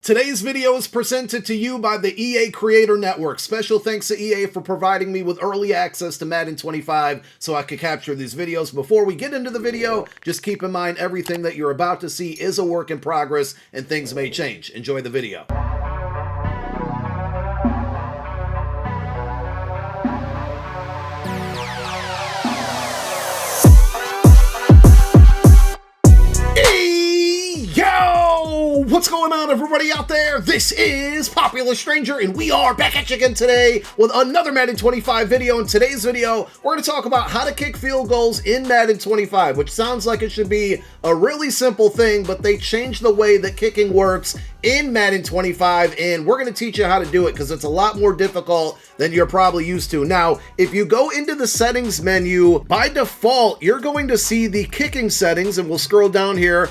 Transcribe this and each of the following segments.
Today's video is presented to you by the EA Creator Network. Special thanks to EA for providing me with early access to Madden 25 so I could capture these videos. Before we get into the video, just keep in mind everything that you're about to see is a work in progress and things may change. Enjoy the video. What's going on, everybody out there? This is Popular Stranger, and we are back at you again today with another Madden 25 video. In today's video, we're going to talk about how to kick field goals in Madden 25, which sounds like it should be a really simple thing, but they changed the way that kicking works in Madden 25, and we're going to teach you how to do it because it's a lot more difficult than you're probably used to. Now, if you go into the settings menu, by default, you're going to see the kicking settings, and we'll scroll down here.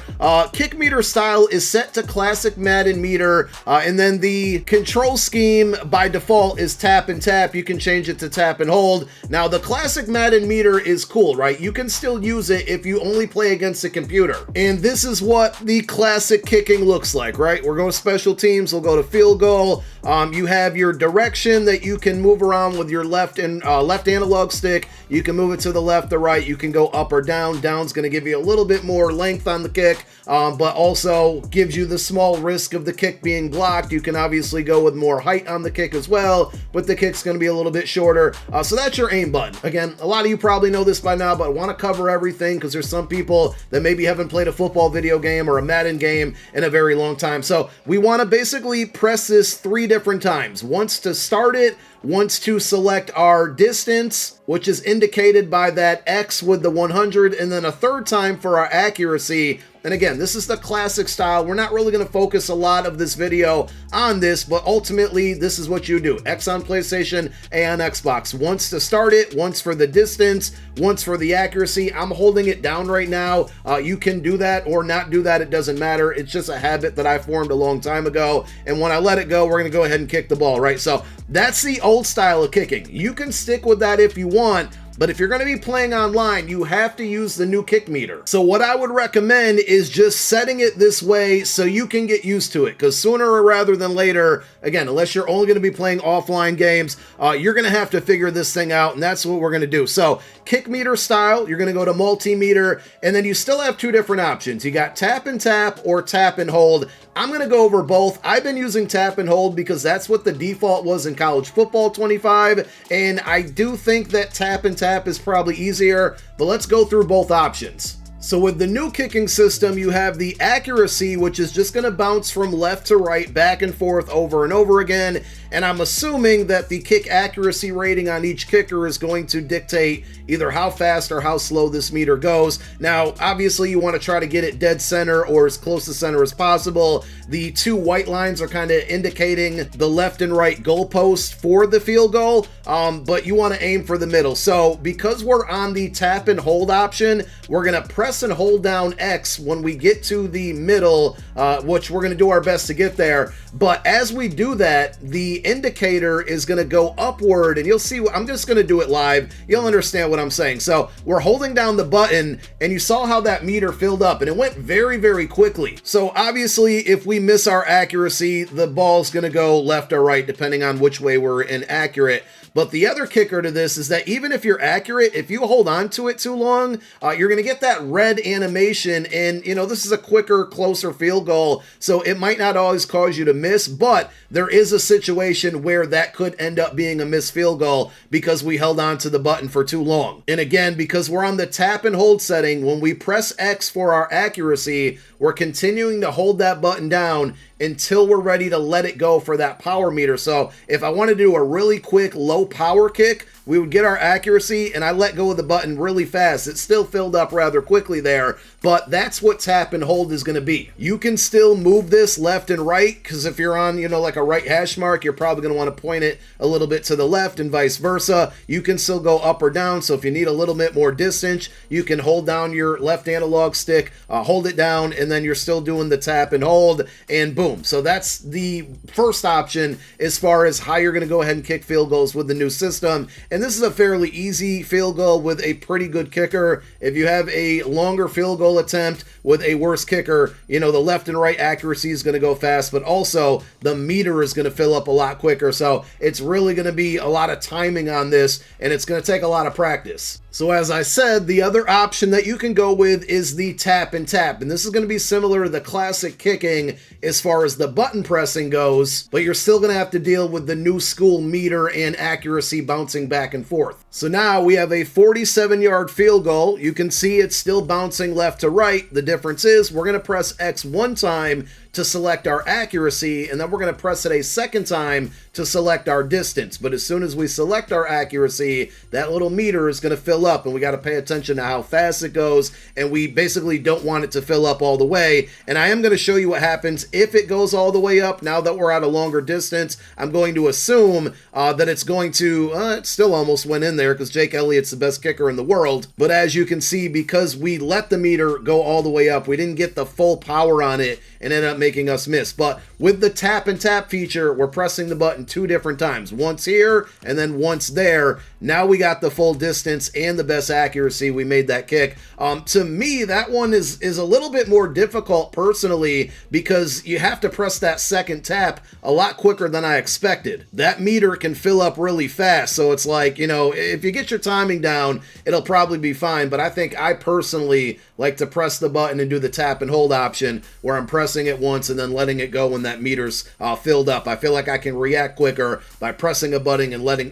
Kick meter style is set to classic Madden meter, and then the control scheme by default is tap and tap. You can change it to tap and hold. Now, the classic Madden meter is cool, right? You can still use it if you only play against a computer. And this is what the classic kicking looks like, right? We're going to special teams. We'll go to field goal. You have your direction that you can move around with your left analog stick. You can move it to the left or right. You can go up or down. Down's going to give you a little bit more length on the kick, but also gives you the small risk of the kick being blocked. You can obviously go with more height on the kick as well, but the kick's going to be a little bit shorter. So that's your aim button. Again, a lot of you probably know this by now, but I want to cover everything because there's some people that maybe haven't played a football video game or a Madden game in a very long time. So we want to basically press this 3 different times. Once to start it, once to select our distance, which is indicated by that X with the 100, and then a third time for our accuracy. And again, this is the classic style. We're not really going to focus a lot of this video on this, but ultimately, this is what you do. X on PlayStation, A on Xbox. Once to start it, once for the distance, once for the accuracy. I'm holding it down right now. You can do that or not do that. It doesn't matter. It's just a habit that I formed a long time ago. And when I let it go, we're going to go ahead and kick the ball, right? So that's the old style of kicking. You can stick with that if you want, but if you're going to be playing online, you have to use the new kick meter. So what I would recommend is just setting it this way so you can get used to it, because sooner or rather than later, again, unless you're only going to be playing offline games, you're going to have to figure this thing out, and that's what we're going to do. So kick meter style, you're going to go to multimeter, and then you still have 2 different options. You got tap and tap or tap and hold. I'm going to go over both. I've been using tap and hold because that's what the default was in college football 25, and I do think that tap and tap is probably easier, but let's go through both options. So with the new kicking system, you have the accuracy, which is just going to bounce from left to right, back and forth over and over again. And I'm assuming that the kick accuracy rating on each kicker is going to dictate either how fast or how slow this meter goes. Now, obviously, you want to try to get it dead center or as close to center as possible. The 2 white lines are kind of indicating the left and right goalpost for the field goal, but you want to aim for the middle. So because we're on the tap and hold option, we're going to press and hold down X when we get to the middle, which we're going to do our best to get there. But as we do that, the indicator is going to go upward, and you'll see, I'm just going to do it live. You'll understand what I'm saying. So we're holding down the button, and you saw how that meter filled up, and it went very, very quickly. So obviously, if we miss our accuracy, the ball's going to go left or right, depending on which way we're inaccurate. But the other kicker to this is that even if you're accurate, if you hold on to it too long, you're going to get that red animation. And, you know, this is a quicker, closer field goal, so it might not always cause you to miss, but there is a situation where that could end up being a missed field goal because we held on to the button for too long. And again, because we're on the tap and hold setting, when we press X for our accuracy, we're continuing to hold that button down until we're ready to let it go for that power meter. So if I want to do a really quick low power kick, we would get our accuracy, and I let go of the button really fast. It still filled up rather quickly there, but that's what tap and hold is going to be. You can still move this left and right, because if you're on, you know, like a right hash mark, you're probably going to want to point it a little bit to the left and vice versa. You can still go up or down, so if you need a little bit more distance, you can hold down your left analog stick, hold it down, and then you're still doing the tap and hold, and boom. So that's the first option as far as how you're going to go ahead and kick field goals with the new system. And this is a fairly easy field goal with a pretty good kicker. If you have a longer field goal goal attempt with a worse kicker, you know, the left and right accuracy is going to go fast, but also the meter is going to fill up a lot quicker. So it's really going to be a lot of timing on this, and it's going to take a lot of practice. So as I said, the other option that you can go with is the tap and tap. And this is going to be similar to the classic kicking as far as the button pressing goes, but you're still going to have to deal with the new school meter and accuracy bouncing back and forth. So now we have a 47-yard field goal. You can see it's still bouncing left to right. The difference is we're going to press X one time to select our accuracy, and then we're going to press it a second time to select our distance. But as soon as we select our accuracy, that little meter is going to fill up, and we got to pay attention to how fast it goes, and we basically don't want it to fill up all the way. And I am going to show you what happens if it goes all the way up. Now that we're at a longer distance, I'm going to assume that it's going to, it still almost went in there because Jake Elliott's the best kicker in the world. But as you can see, because we let the meter go all the way up, we didn't get the full power on it and ended up making us miss. But with the tap and tap feature, we're pressing the button 2 different times, once here and then once there. Now we got the full distance and the best accuracy. We made that kick. To me, that one is a little bit more difficult personally, because you have to press that second tap a lot quicker than I expected. That meter can fill up really fast, so it's like, you know, if you get your timing down, it'll probably be fine. But I think I personally like to press the button and do the tap and hold option, where I'm pressing it once and then letting it go when that meter's filled up. I feel like I can react quicker by pressing a button and letting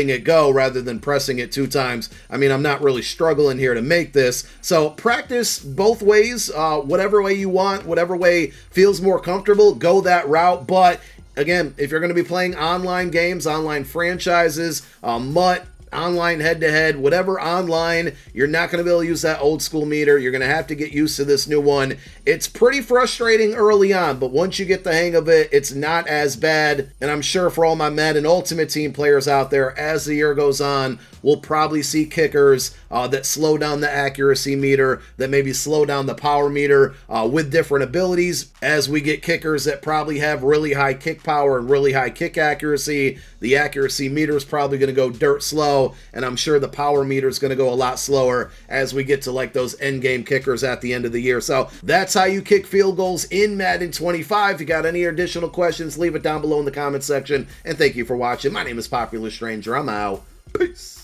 it go rather than pressing it 2 times. I mean, I'm not really struggling here to make this. So practice both ways, whatever way you want, whatever way feels more comfortable, go that route. But again, if you're going to be playing online games, online franchises, MUT, online head-to-head, whatever online, you're not going to be able to use that old school meter. You're going to have to get used to this new one. It's pretty frustrating early on, but once you get the hang of it, it's not as bad. And I'm sure for all my Madden Ultimate Team players out there, as the year goes on, we'll probably see kickers that slow down the accuracy meter, that maybe slow down the power meter with different abilities. As we get kickers that probably have really high kick power and really high kick accuracy, the accuracy meter is probably going to go dirt slow, and I'm sure the power meter is going to go a lot slower as we get to like those end game kickers at the end of the year. So that's how you kick field goals in Madden 25. If you got any additional questions, leave it down below in the comment section. And thank you for watching. My name is Popular Stranger. I'm out. Peace.